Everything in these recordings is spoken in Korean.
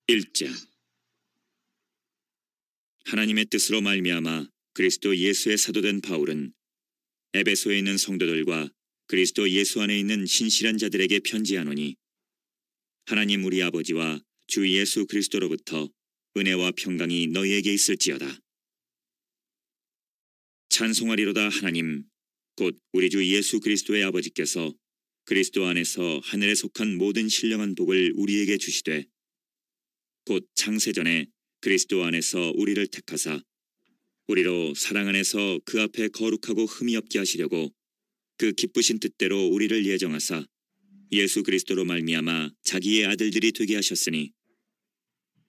1장. 하나님의 뜻으로 말미암아 그리스도 예수의 사도된 바울은 에베소에 있는 성도들과 그리스도 예수 안에 있는 신실한 자들에게 편지하노니, 하나님 우리 아버지와 주 예수 그리스도로부터 은혜와 평강이 너희에게 있을지어다. 찬송하리로다. 하나님 곧 우리 주 예수 그리스도의 아버지께서 그리스도 안에서 하늘에 속한 모든 신령한 복을 우리에게 주시되, 곧 창세전에 그리스도 안에서 우리를 택하사 우리로 사랑 안에서 그 앞에 거룩하고 흠이 없게 하시려고 그 기쁘신 뜻대로 우리를 예정하사 예수 그리스도로 말미암아 자기의 아들들이 되게 하셨으니,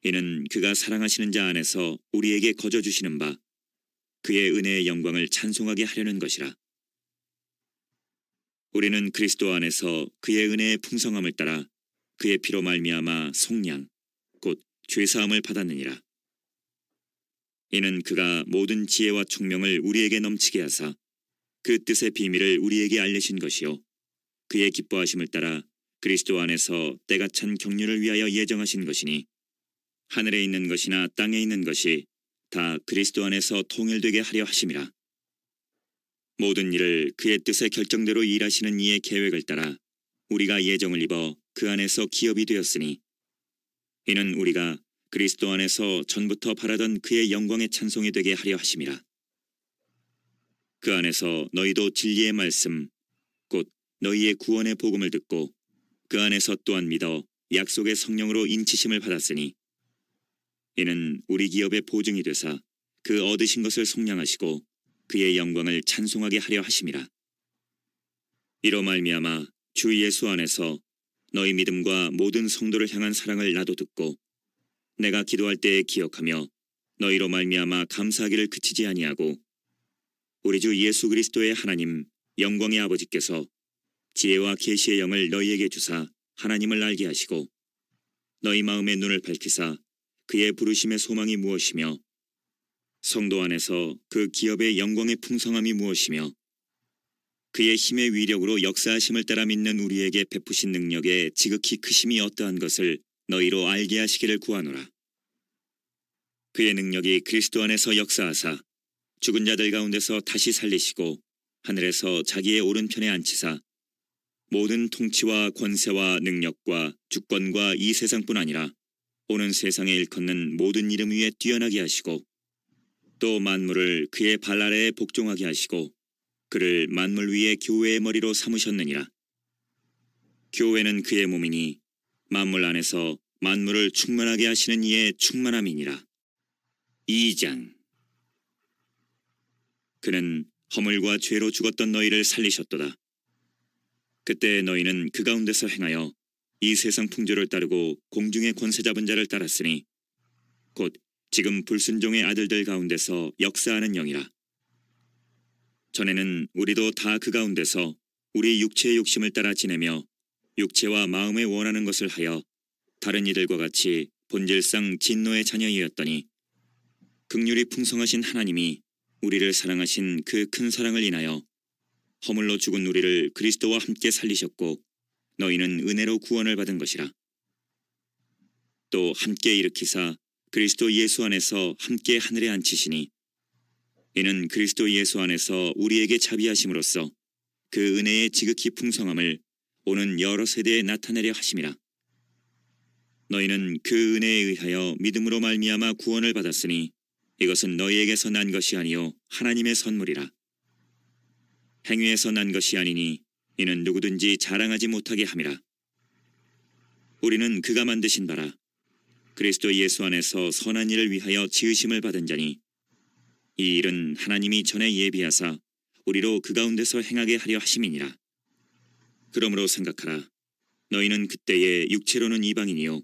이는 그가 사랑하시는 자 안에서 우리에게 거저 주시는 바 그의 은혜의 영광을 찬송하게 하려는 것이라. 우리는 그리스도 안에서 그의 은혜의 풍성함을 따라 그의 피로 말미암아 속량 곧 죄사함을 받았느니라. 이는 그가 모든 지혜와 총명을 우리에게 넘치게 하사 그 뜻의 비밀을 우리에게 알리신 것이요, 그의 기뻐하심을 따라 그리스도 안에서 때가 찬 경륜을 위하여 예정하신 것이니, 하늘에 있는 것이나 땅에 있는 것이 다 그리스도 안에서 통일되게 하려 하심이라. 모든 일을 그의 뜻의 결정대로 일하시는 이의 계획을 따라 우리가 예정을 입어 그 안에서 기업이 되었으니, 이는 우리가 그리스도 안에서 전부터 바라던 그의 영광의 찬송이 되게 하려 하심이라. 그 안에서 너희도 진리의 말씀 곧 너희의 구원의 복음을 듣고 그 안에서 또한 믿어 약속의 성령으로 인치심을 받았으니, 이는 우리 기업의 보증이 되사 그 얻으신 것을 속량하시고 그의 영광을 찬송하게 하려 하심이라. 이로 말미암아 주 예수 안에서 너희 믿음과 모든 성도를 향한 사랑을 나도 듣고 내가 기도할 때에 기억하며 너희로 말미암아 감사하기를 그치지 아니하고, 우리 주 예수 그리스도의 하나님 영광의 아버지께서 지혜와 계시의 영을 너희에게 주사 하나님을 알게 하시고 너희 마음의 눈을 밝히사 그의 부르심의 소망이 무엇이며 성도 안에서 그 기업의 영광의 풍성함이 무엇이며 그의 힘의 위력으로 역사하심을 따라 믿는 우리에게 베푸신 능력의 지극히 크심이 어떠한 것을 너희로 알게 하시기를 구하노라. 그의 능력이 그리스도 안에서 역사하사 죽은 자들 가운데서 다시 살리시고 하늘에서 자기의 오른편에 앉히사 모든 통치와 권세와 능력과 주권과 이 세상뿐 아니라 오는 세상에 일컫는 모든 이름 위에 뛰어나게 하시고, 또 만물을 그의 발 아래에 복종하게 하시고 그를 만물 위에 교회의 머리로 삼으셨느니라. 교회는 그의 몸이니 만물 안에서 만물을 충만하게 하시는 이의 충만함이니라. 2장. 그는 허물과 죄로 죽었던 너희를 살리셨도다. 그때 너희는 그 가운데서 행하여 이 세상 풍조를 따르고 공중의 권세 잡은 자를 따랐으니, 곧 지금 불순종의 아들들 가운데서 역사하는 영이라. 전에는 우리도 다 그 가운데서 우리 육체의 욕심을 따라 지내며 육체와 마음에 원하는 것을 하여 다른 이들과 같이 본질상 진노의 자녀이었더니, 긍휼이 풍성하신 하나님이 우리를 사랑하신 그 큰 사랑을 인하여 허물로 죽은 우리를 그리스도와 함께 살리셨고 너희는 은혜로 구원을 받은 것이라. 또 함께 일으키사 그리스도 예수 안에서 함께 하늘에 앉히시니, 이는 그리스도 예수 안에서 우리에게 자비하심으로써 그 은혜의 지극히 풍성함을 오는 여러 세대에 나타내려 하심이라. 너희는 그 은혜에 의하여 믿음으로 말미암아 구원을 받았으니, 이것은 너희에게서 난 것이 아니요 하나님의 선물이라. 행위에서 난 것이 아니니 이는 누구든지 자랑하지 못하게 함이라. 우리는 그가 만드신 바라 그리스도 예수 안에서 선한 일을 위하여 지으심을 받은 자니, 이 일은 하나님이 전에 예비하사 우리로 그 가운데서 행하게 하려 하심이니라. 그러므로 생각하라. 너희는 그때에 육체로는 이방인이요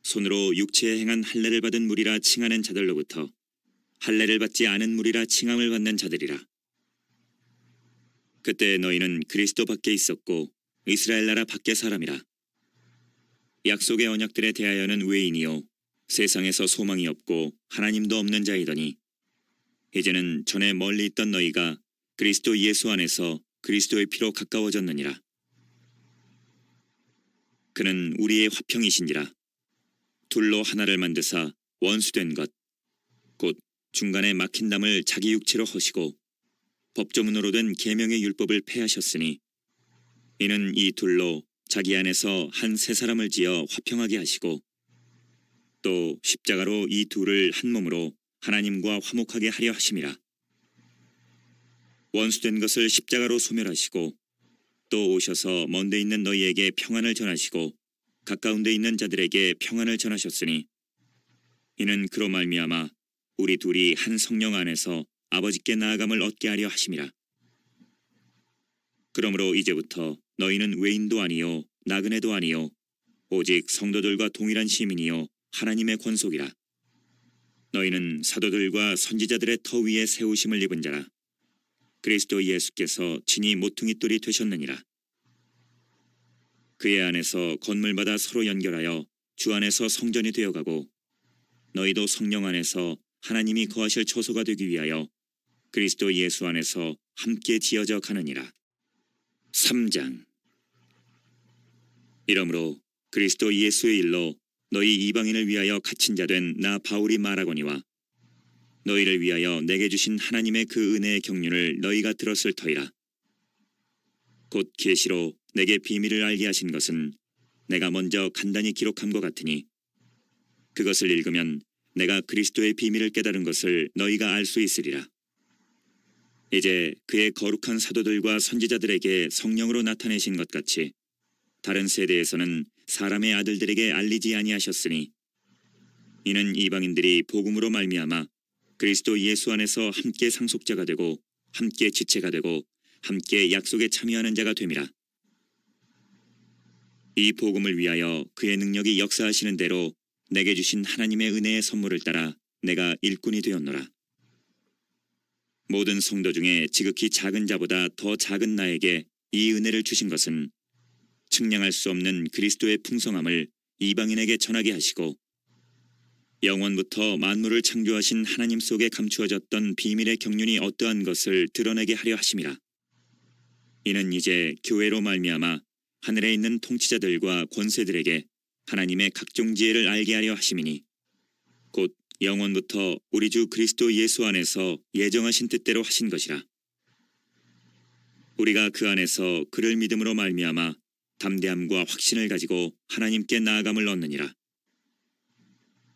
손으로 육체에 행한 할례를 받은 무리라 칭하는 자들로부터 할례를 받지 않은 무리라 칭함을 받는 자들이라. 그때 너희는 그리스도 밖에 있었고 이스라엘 나라 밖의 사람이라. 약속의 언약들에 대하여는 외인이요 세상에서 소망이 없고 하나님도 없는 자이더니, 이제는 전에 멀리 있던 너희가 그리스도 예수 안에서 그리스도의 피로 가까워졌느니라. 그는 우리의 화평이신지라. 둘로 하나를 만드사 원수된 것 곧 중간에 막힌 담을 자기 육체로 허시고 법조문으로 된 계명의 율법을 폐하셨으니 이는 이 둘로 자기 안에서 한 새 사람을 지어 화평하게 하시고 또 십자가로 이 둘을 한 몸으로 하나님과 화목하게 하려 하심이라. 원수된 것을 십자가로 소멸하시고 또 오셔서 먼데 있는 너희에게 평안을 전하시고 가까운 데 있는 자들에게 평안을 전하셨으니 이는 그로 말미암아 우리 둘이 한 성령 안에서 아버지께 나아감을 얻게 하려 하심이라. 그러므로 이제부터 너희는 외인도 아니요 나그네도 아니요 오직 성도들과 동일한 시민이요 하나님의 권속이라. 너희는 사도들과 선지자들의 터 위에 세우심을 입은 자라. 그리스도 예수께서 친히 모퉁이 돌이 되셨느니라. 그의 안에서 건물마다 서로 연결하여 주 안에서 성전이 되어가고 너희도 성령 안에서 하나님이 거하실 처소가 되기 위하여 그리스도 예수 안에서 함께 지어져 가느니라. 3장. 이러므로 그리스도 예수의 일로 너희 이방인을 위하여 갇힌 자 된 나 바울이 말하거니와 너희를 위하여 내게 주신 하나님의 그 은혜의 경륜을 너희가 들었을 터이라. 곧 계시로 내게 비밀을 알게 하신 것은 내가 먼저 간단히 기록한 것 같으니 그것을 읽으면 내가 그리스도의 비밀을 깨달은 것을 너희가 알 수 있으리라. 이제 그의 거룩한 사도들과 선지자들에게 성령으로 나타내신 것 같이 다른 세대에서는 사람의 아들들에게 알리지 아니하셨으니 이는 이방인들이 복음으로 말미암아 그리스도 예수 안에서 함께 상속자가 되고 함께 지체가 되고 함께 약속에 참여하는 자가 됨이라. 이 복음을 위하여 그의 능력이 역사하시는 대로 내게 주신 하나님의 은혜의 선물을 따라 내가 일꾼이 되었노라. 모든 성도 중에 지극히 작은 자보다 더 작은 나에게 이 은혜를 주신 것은 측량할 수 없는 그리스도의 풍성함을 이방인에게 전하게 하시고 영원부터 만물을 창조하신 하나님 속에 감추어졌던 비밀의 경륜이 어떠한 것을 드러내게 하려 하심이라. 이는 이제 교회로 말미암아 하늘에 있는 통치자들과 권세들에게 하나님의 각종 지혜를 알게 하려 하심이니 곧 영원부터 우리 주 그리스도 예수 안에서 예정하신 뜻대로 하신 것이라. 우리가 그 안에서 그를 믿음으로 말미암아 담대함과 확신을 가지고 하나님께 나아감을 얻느니라.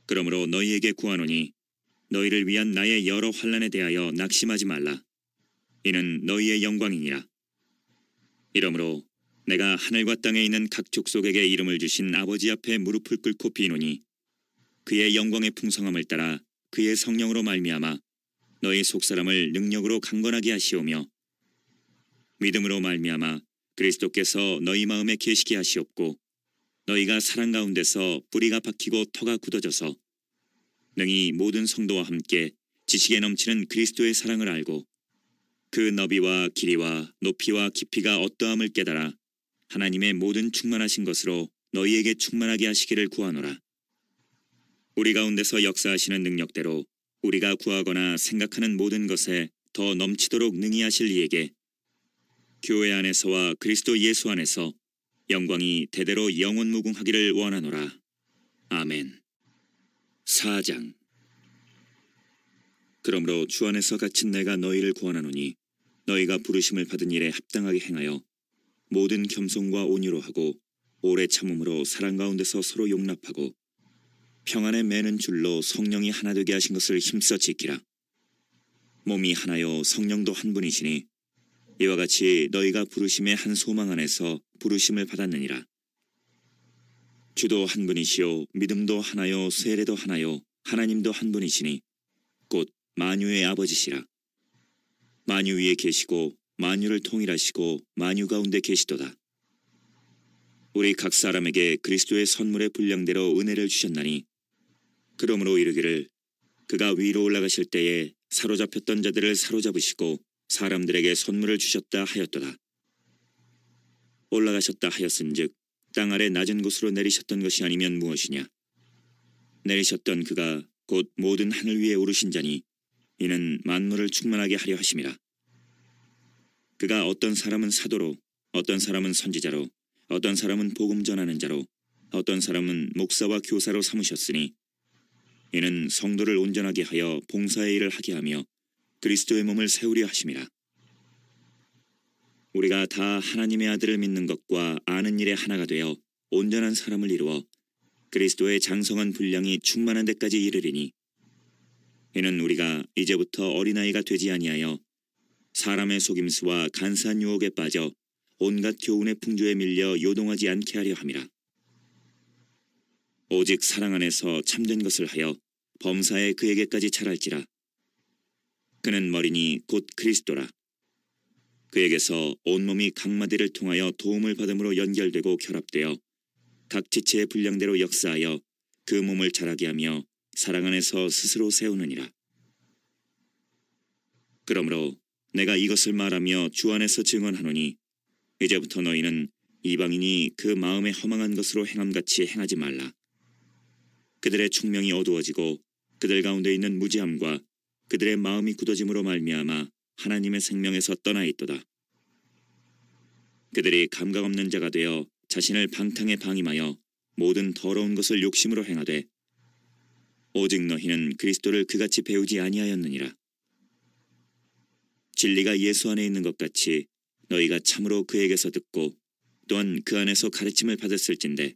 그러므로 너희에게 구하노니 너희를 위한 나의 여러 환난에 대하여 낙심하지 말라. 이는 너희의 영광이니라. 이러므로 내가 하늘과 땅에 있는 각 족속에게 이름을 주신 아버지 앞에 무릎을 꿇고 비노니 그의 영광의 풍성함을 따라 그의 성령으로 말미암아 너희 속사람을 능력으로 강건하게 하시오며 믿음으로 말미암아 그리스도께서 너희 마음에 계시게 하시옵고 너희가 사랑 가운데서 뿌리가 박히고 터가 굳어져서 능히 모든 성도와 함께 지식에 넘치는 그리스도의 사랑을 알고 그 너비와 길이와 높이와 깊이가 어떠함을 깨달아 하나님의 모든 충만하신 것으로 너희에게 충만하게 하시기를 구하노라. 우리 가운데서 역사하시는 능력대로 우리가 구하거나 생각하는 모든 것에 더 넘치도록 능히 하실 이에게 교회 안에서와 그리스도 예수 안에서 영광이 대대로 영원무궁하기를 원하노라. 아멘. 4장. 그러므로 주 안에서 갇힌 내가 너희를 구원하노니 너희가 부르심을 받은 일에 합당하게 행하여 모든 겸손과 온유로 하고 오래 참음으로 사랑 가운데서 서로 용납하고 평안에 매는 줄로 성령이 하나 되게 하신 것을 힘써 지키라. 몸이 하나요 성령도 한 분이시니 이와 같이 너희가 부르심의 한 소망 안에서 부르심을 받았느니라. 주도 한 분이시요 믿음도 하나요 세례도 하나요 하나님도 한 분이시니 곧 만유의 아버지시라. 만유 위에 계시고 만유를 통일하시고 만유 가운데 계시도다. 우리 각 사람에게 그리스도의 선물의 분량대로 은혜를 주셨나니 그러므로 이르기를 그가 위로 올라가실 때에 사로잡혔던 자들을 사로잡으시고 사람들에게 선물을 주셨다 하였도다. 올라가셨다 하였은즉 땅 아래 낮은 곳으로 내리셨던 것이 아니면 무엇이냐. 내리셨던 그가 곧 모든 하늘 위에 오르신 자니 이는 만물을 충만하게 하려 하심이라. 그가 어떤 사람은 사도로 어떤 사람은 선지자로 어떤 사람은 복음 전하는 자로 어떤 사람은 목사와 교사로 삼으셨으니 이는 성도를 온전하게 하여 봉사의 일을 하게 하며 그리스도의 몸을 세우려 하심이라. 우리가 다 하나님의 아들을 믿는 것과 아는 일에 하나가 되어 온전한 사람을 이루어 그리스도의 장성한 분량이 충만한 데까지 이르리니 이는 우리가 이제부터 어린아이가 되지 아니하여 사람의 속임수와 간사한 유혹에 빠져 온갖 교훈의 풍조에 밀려 요동하지 않게 하려 함이라. 오직 사랑 안에서 참된 것을 하여 범사에 그에게까지 자랄지라. 그는 머리니 곧 그리스도라. 그에게서 온몸이 각마디를 통하여 도움을 받음으로 연결되고 결합되어 각 지체의 분량대로 역사하여 그 몸을 자라게 하며 사랑 안에서 스스로 세우느니라. 그러므로 내가 이것을 말하며 주 안에서 증언하노니 이제부터 너희는 이방인이 그 마음에 허망한 것으로 행함같이 행하지 말라. 그들의 총명이 어두워지고 그들 가운데 있는 무지함과 그들의 마음이 굳어짐으로 말미암아 하나님의 생명에서 떠나 있도다. 그들이 감각 없는 자가 되어 자신을 방탕에 방임하여 모든 더러운 것을 욕심으로 행하되 오직 너희는 그리스도를 그같이 배우지 아니하였느니라. 진리가 예수 안에 있는 것 같이 너희가 참으로 그에게서 듣고 또한 그 안에서 가르침을 받았을진데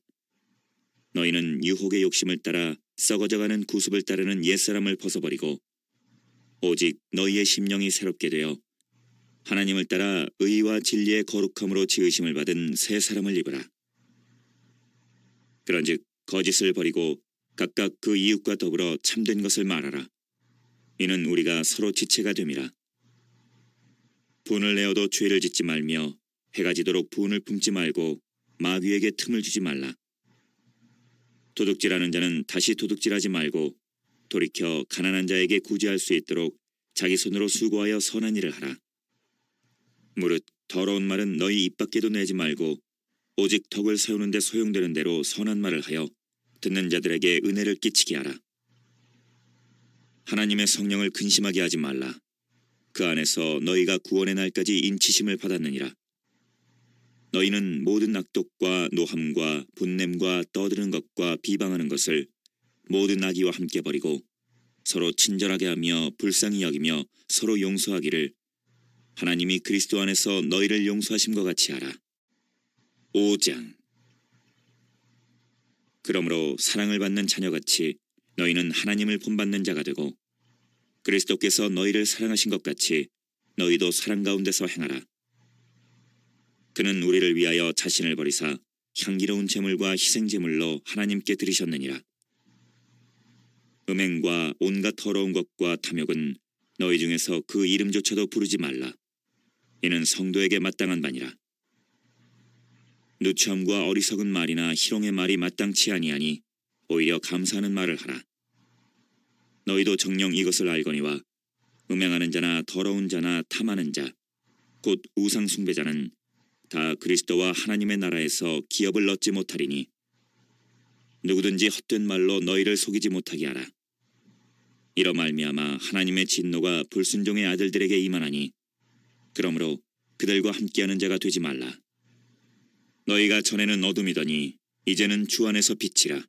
너희는 유혹의 욕심을 따라 썩어져가는 구습을 따르는 옛사람을 벗어버리고 오직 너희의 심령이 새롭게 되어 하나님을 따라 의와 진리의 거룩함으로 지으심을 받은 새 사람을 입으라. 그런즉 거짓을 버리고 각각 그 이웃과 더불어 참된 것을 말하라. 이는 우리가 서로 지체가 됨이라. 분을 내어도 죄를 짓지 말며 해가 지도록 분을 품지 말고 마귀에게 틈을 주지 말라. 도둑질하는 자는 다시 도둑질하지 말고 돌이켜 가난한 자에게 구제할 수 있도록 자기 손으로 수고하여 선한 일을 하라. 무릇 더러운 말은 너희 입 밖에도 내지 말고 오직 덕을 세우는 데 소용되는 대로 선한 말을 하여 듣는 자들에게 은혜를 끼치게 하라. 하나님의 성령을 근심하게 하지 말라. 그 안에서 너희가 구원의 날까지 인치심을 받았느니라. 너희는 모든 악독과 노함과 분냄과 떠드는 것과 비방하는 것을 모든 악의와 함께 버리고 서로 친절하게 하며 불쌍히 여기며 서로 용서하기를 하나님이 그리스도 안에서 너희를 용서하심과 같이 하라. 5장. 그러므로 사랑을 받는 자녀같이 너희는 하나님을 본받는 자가 되고 그리스도께서 너희를 사랑하신 것 같이 너희도 사랑 가운데서 행하라. 그는 우리를 위하여 자신을 버리사 향기로운 제물과 희생제물로 하나님께 드리셨느니라. 음행과 온갖 더러운 것과 탐욕은 너희 중에서 그 이름조차도 부르지 말라. 이는 성도에게 마땅한 바니라. 누추함과 어리석은 말이나 희롱의 말이 마땅치 아니하니 오히려 감사하는 말을 하라. 너희도 정녕 이것을 알거니와 음행하는 자나 더러운 자나 탐하는 자 곧 우상 숭배자는 다 그리스도와 하나님의 나라에서 기업을 얻지 못하리니 누구든지 헛된 말로 너희를 속이지 못하게 하라. 이러 말미암아 하나님의 진노가 불순종의 아들들에게 임하나니 그러므로 그들과 함께하는 자가 되지 말라. 너희가 전에는 어둠이더니 이제는 주 안에서 빛이라.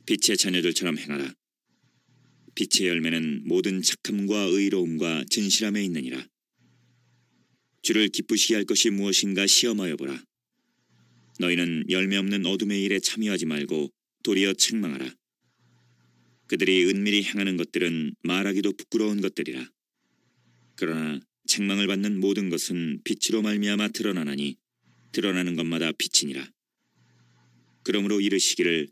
빛의 자녀들처럼 행하라. 빛의 열매는 모든 착함과 의로움과 진실함에 있느니라. 주를 기쁘시게 할 것이 무엇인가 시험하여 보라. 너희는 열매 없는 어둠의 일에 참여하지 말고 도리어 책망하라. 그들이 은밀히 행하는 것들은 말하기도 부끄러운 것들이라. 그러나 책망을 받는 모든 것은 빛으로 말미암아 드러나나니 드러나는 것마다 빛이니라. 그러므로 이르시기를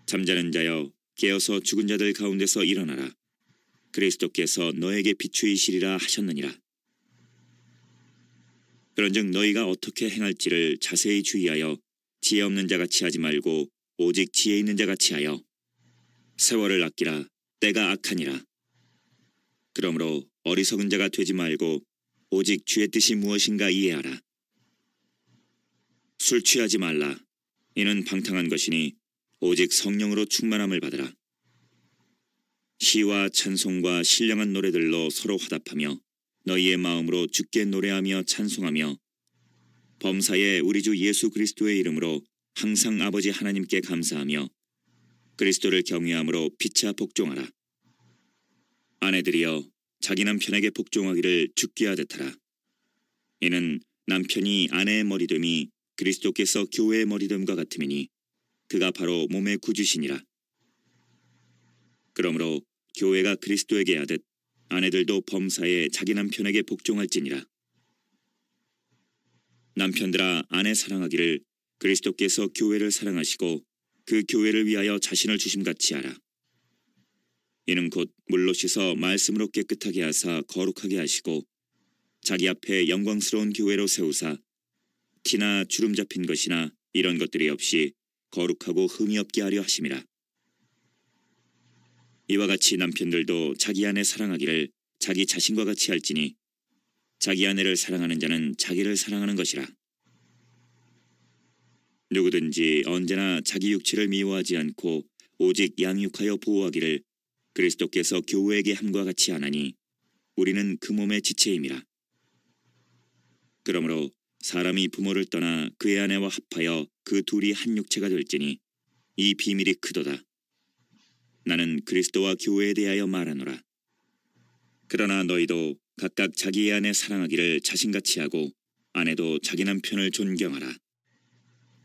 잠자는 자여 깨어서 죽은 자들 가운데서 일어나라. 그리스도께서 너에게 비추이시리라 하셨느니라. 그런즉 너희가 어떻게 행할지를 자세히 주의하여 지혜 없는 자같이 하지 말고 오직 지혜 있는 자같이 하여 세월을 아끼라. 때가 악하니라. 그러므로 어리석은 자가 되지 말고 오직 주의 뜻이 무엇인가 이해하라. 술 취하지 말라. 이는 방탕한 것이니 오직 성령으로 충만함을 받으라. 시와 찬송과 신령한 노래들로 서로 화답하며 너희의 마음으로 주께 노래하며 찬송하며 범사에 우리 주 예수 그리스도의 이름으로 항상 아버지 하나님께 감사하며 그리스도를 경외함으로 피차 복종하라. 아내들이여 자기 남편에게 복종하기를 죽게 하듯 하라. 이는 남편이 아내의 머리됨이 그리스도께서 교회의 머리됨과 같음이니 그가 바로 몸의 구주시니라. 그러므로 교회가 그리스도에게 하듯 아내들도 범사에 자기 남편에게 복종할지니라. 남편들아 아내 사랑하기를 그리스도께서 교회를 사랑하시고 그 교회를 위하여 자신을 주심같이 하라. 이는 곧 물로 씻어 말씀으로 깨끗하게 하사 거룩하게 하시고 자기 앞에 영광스러운 교회로 세우사 티나 주름 잡힌 것이나 이런 것들이 없이 거룩하고 흠이 없게 하려 하심이라. 이와 같이 남편들도 자기 아내 사랑하기를 자기 자신과 같이 할지니 자기 아내를 사랑하는 자는 자기를 사랑하는 것이라. 누구든지 언제나 자기 육체를 미워하지 않고 오직 양육하여 보호하기를 그리스도께서 교회에게 함과 같이 하나니 우리는 그 몸의 지체임이라. 그러므로 사람이 부모를 떠나 그의 아내와 합하여 그 둘이 한 육체가 될지니 이 비밀이 크도다. 나는 그리스도와 교회에 대하여 말하노라. 그러나 너희도 각각 자기의 아내 사랑하기를 자신같이 하고 아내도 자기 남편을 존경하라.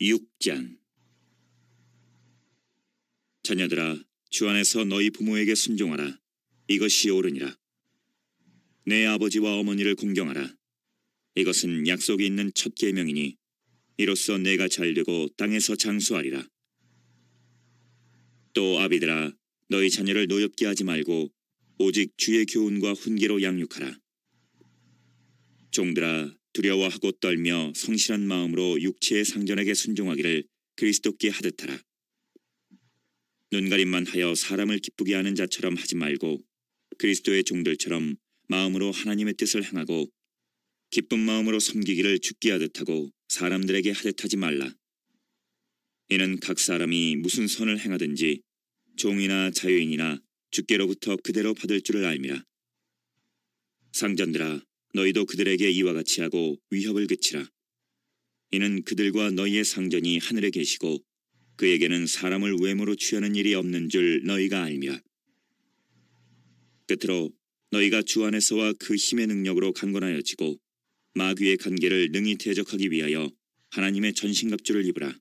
6장. 자녀들아 주 안에서 너희 부모에게 순종하라. 이것이 옳으니라. 내 아버지와 어머니를 공경하라. 이것은 약속이 있는 첫 계명이니 이로써 내가 잘되고 땅에서 장수하리라. 또 아비들아 너희 자녀를 노엽게 하지 말고 오직 주의 교훈과 훈계로 양육하라. 종들아 두려워하고 떨며 성실한 마음으로 육체의 상전에게 순종하기를 그리스도께 하듯 하라. 눈가림만 하여 사람을 기쁘게 하는 자처럼 하지 말고 그리스도의 종들처럼 마음으로 하나님의 뜻을 행하고 기쁜 마음으로 섬기기를 주께 하듯 하고 사람들에게 하듯 하지 말라. 이는 각 사람이 무슨 선을 행하든지 종이나 자유인이나 주께로부터 그대로 받을 줄을 알미라. 상전들아 너희도 그들에게 이와 같이 하고 위협을 그치라. 이는 그들과 너희의 상전이 하늘에 계시고 그에게는 사람을 외모로 취하는 일이 없는 줄 너희가 알미라. 끝으로 너희가 주 안에서와 그 힘의 능력으로 강건하여지고 마귀의 관계를 능히 대적하기 위하여 하나님의 전신갑주를 입으라.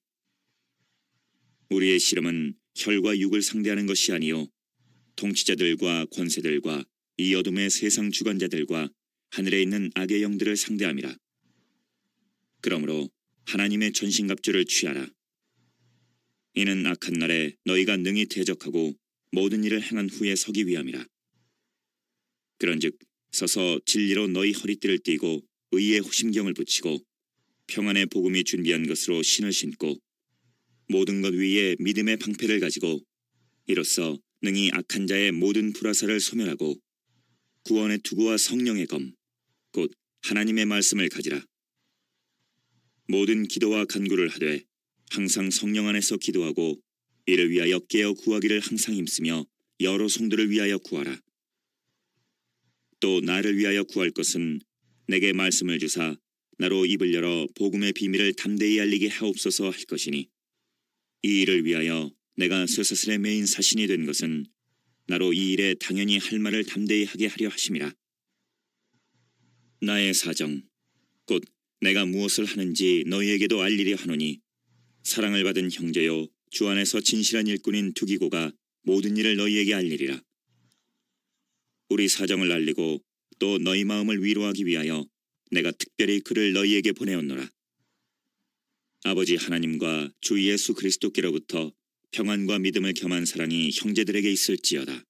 우리의 씨름은 혈과 육을 상대하는 것이 아니요 통치자들과 권세들과 이 어둠의 세상 주관자들과 하늘에 있는 악의 영들을 상대함이라. 그러므로 하나님의 전신갑주를 취하라. 이는 악한 날에 너희가 능히 대적하고 모든 일을 행한 후에 서기 위함이라. 그런즉 서서 진리로 너희 허리띠를 띠고 의의 호심경을 붙이고 평안의 복음이 준비한 것으로 신을 신고 모든 것 위에 믿음의 방패를 가지고 이로써 능히 악한 자의 모든 불화살을 소멸하고 구원의 투구와 성령의 검 곧 하나님의 말씀을 가지라. 모든 기도와 간구를 하되 항상 성령 안에서 기도하고 이를 위하여 깨어 구하기를 항상 힘쓰며 여러 성도를 위하여 구하라. 또 나를 위하여 구할 것은 내게 말씀을 주사 나로 입을 열어 복음의 비밀을 담대히 알리게 하옵소서 할 것이니 이 일을 위하여 내가 쇠사슬에 매인 사신이 된 것은 나로 이 일에 당연히 할 말을 담대히 하게 하려 하심이라. 나의 사정 곧 내가 무엇을 하는지 너희에게도 알리려 하노니 사랑을 받은 형제요 주 안에서 진실한 일꾼인 두기고가 모든 일을 너희에게 알리리라. 우리 사정을 알리고 또 너희 마음을 위로하기 위하여 내가 특별히 그를 너희에게 보내었노라. 아버지 하나님과 주 예수 그리스도께로부터 평안과 믿음을 겸한 사랑이 형제들에게 있을지어다.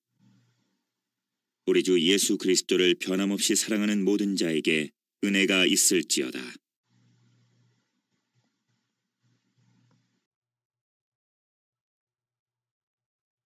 우리 주 예수 그리스도를 변함없이 사랑하는 모든 자에게 은혜가 있을지어다.